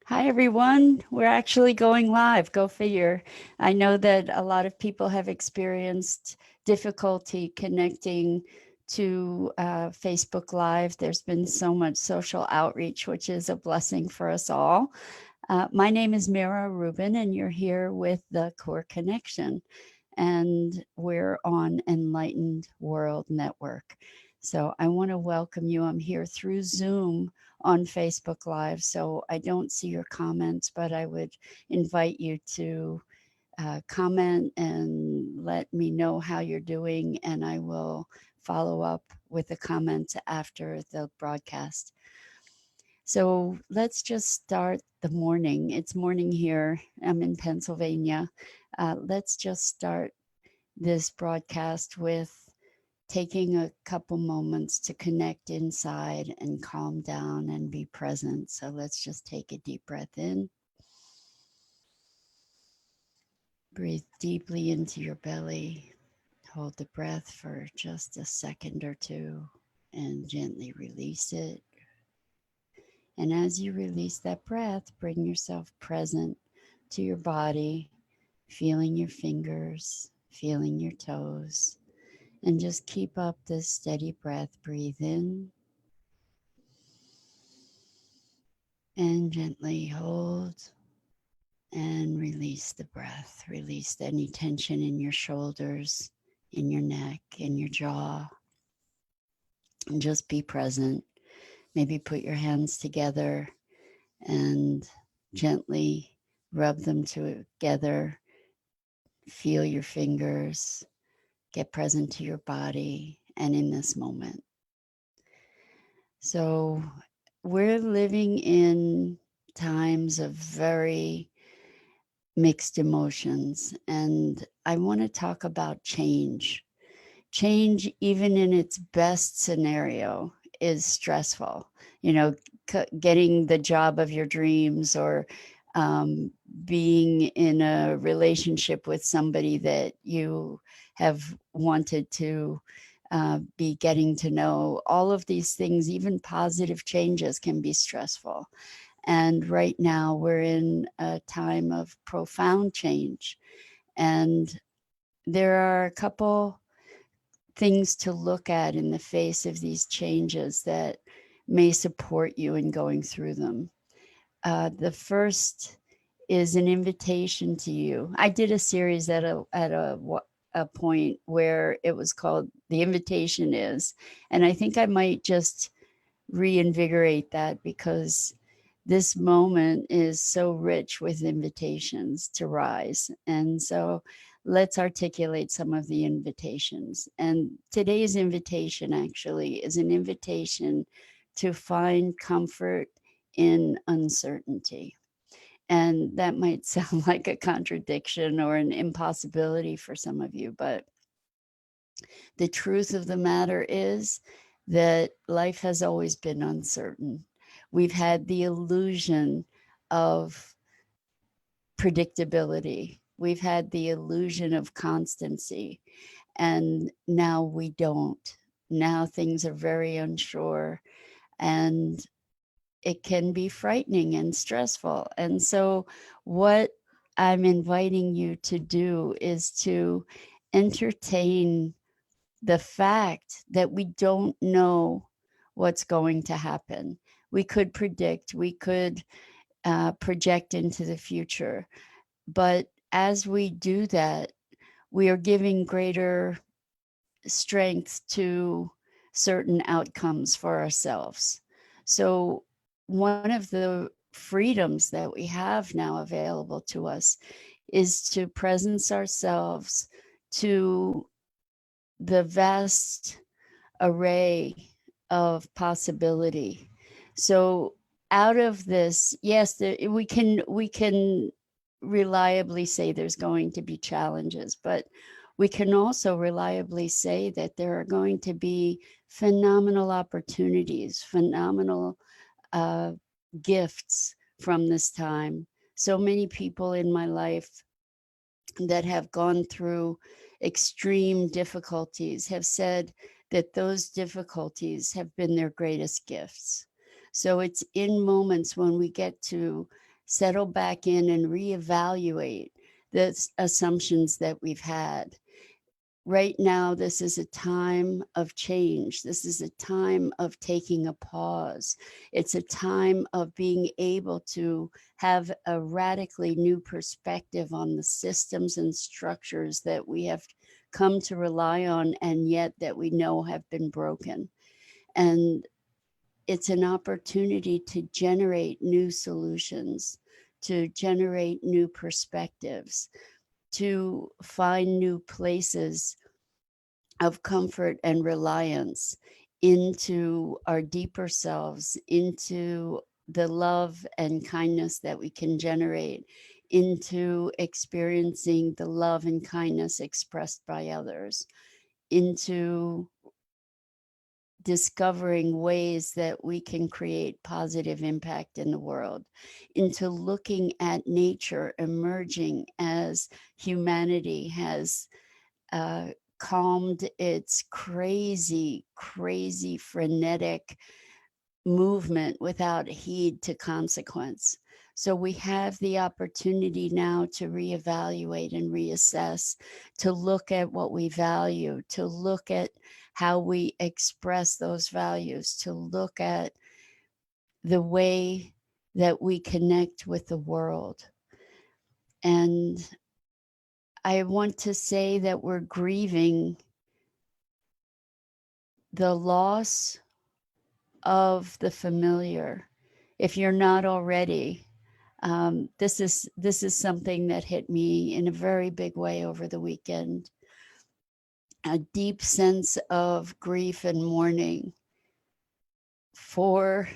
Hi, everyone. We're actually going live. Go figure. I know that a lot of people have experienced difficulty connecting to Facebook Live. There's been so much social outreach, which is a blessing for us all. My name is Mira Rubin, and you're here with the Core Connection, and we're on Enlightened World Network. So I want to welcome you. I'm here through Zoom on Facebook Live, so I don't see your comments, but I would invite you to comment and let me know how you're doing, and I will follow up with a comment after the broadcast. So let's just start the morning. It's morning here. I'm in Pennsylvania. Let's just start this broadcast with taking a couple moments to connect inside and calm down and be present. So let's just take a deep breath in. Breathe deeply into your belly. Hold the breath for just a second or two and gently release it. And as you release that breath, bring yourself present to your body, feeling your fingers, feeling your toes, and just keep up this steady breath. Breathe in and gently hold and release the breath. Release any tension in your shoulders, in your neck, in your jaw, and just be present. Maybe put your hands together and gently rub them together. Feel your fingers, get present to your body and in this moment. So, we're living in times of very mixed emotions, and I want to talk about change. Change, even in its best scenario, is stressful. You know, getting the job of your dreams, or um, being in a relationship with somebody that you have wanted to be getting to know. All of these things, even positive changes, can be stressful. And right now, we're in a time of profound change. And there are a couple things to look at in the face of these changes that may support you in going through them. The first is an invitation to you. I did a series at a point where it was called "The Invitation Is," and I think I might just reinvigorate that, because this moment is so rich with invitations to rise. And so let's articulate some of the invitations. And today's invitation actually is an invitation to find comfort in uncertainty. And that might sound like a contradiction or an impossibility for some of you, but the truth of the matter is that life has always been uncertain. We've had the illusion of predictability. We've had the illusion of constancy, and now we don't. Now things are very unsure, and it can be frightening and stressful. And so, what I'm inviting you to do is to entertain the fact that we don't know what's going to happen. We could predict, we could project into the future. But as we do that, we are giving greater strength to certain outcomes for ourselves. So, one of the freedoms that we have now available to us is to presence ourselves to the vast array of possibility. So out of this, yes, we can reliably say there's going to be challenges, but we can also reliably say that there are going to be phenomenal opportunities, phenomenal uh, gifts from this time. So many people in my life that have gone through extreme difficulties have said that those difficulties have been their greatest gifts. So it's in moments when we get to settle back in and reevaluate the assumptions that we've had. Right now, this is a time of change. This is a time of taking a pause. It's a time of being able to have a radically new perspective on the systems and structures that we have come to rely on and yet that we know have been broken. And it's an opportunity to generate new solutions, to generate new perspectives, to find new places of comfort and reliance into our deeper selves, into the love and kindness that we can generate, into experiencing the love and kindness expressed by others, into discovering ways that we can create positive impact in the world, into looking at nature emerging as humanity has uh, calmed its crazy, crazy, frenetic movement without heed to consequence. So we have the opportunity now to reevaluate and reassess, to look at what we value, to look at how we express those values, to look at the way that we connect with the world. And I want to say that we're grieving the loss of the familiar. If you're not already, this is something that hit me in a very big way over the weekend. A deep sense of grief and mourning for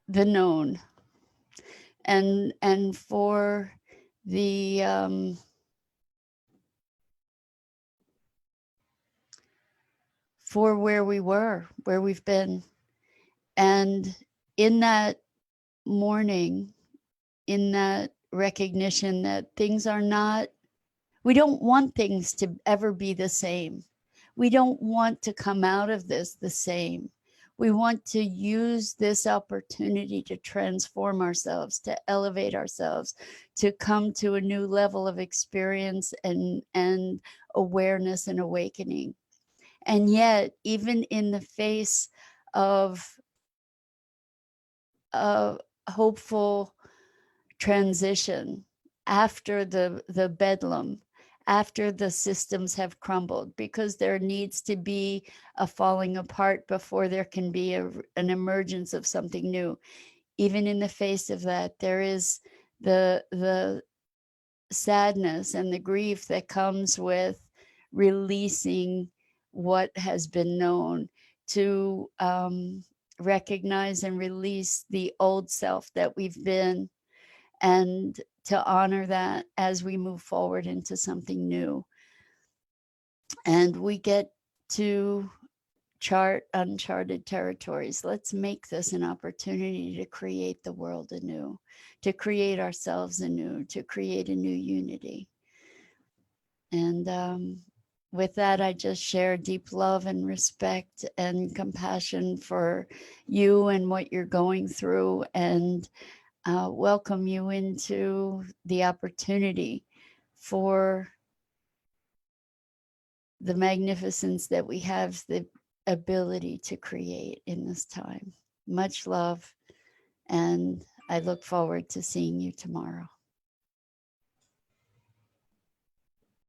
the known, and for the for where we were, where we've been. And in that mourning, in that recognition that things are not, we don't want things to ever be the same. We don't want to come out of this the same. We want to use this opportunity to transform ourselves, to elevate ourselves, to come to a new level of experience and awareness and awakening. And yet, even in the face of a hopeful transition after the bedlam, after the systems have crumbled, because there needs to be a falling apart before there can be an emergence of something new. Even in the face of that, there is the sadness and the grief that comes with releasing what has been known, to recognize and release the old self that we've been, and to honor that as we move forward into something new. And we get to chart uncharted territories. Let's make this an opportunity to create the world anew, to create ourselves anew, to create a new unity. And with that, I just share deep love and respect and compassion for you and what you're going through, and welcome you into the opportunity for the magnificence that we have the ability to create in this time. Much love, and I look forward to seeing you tomorrow.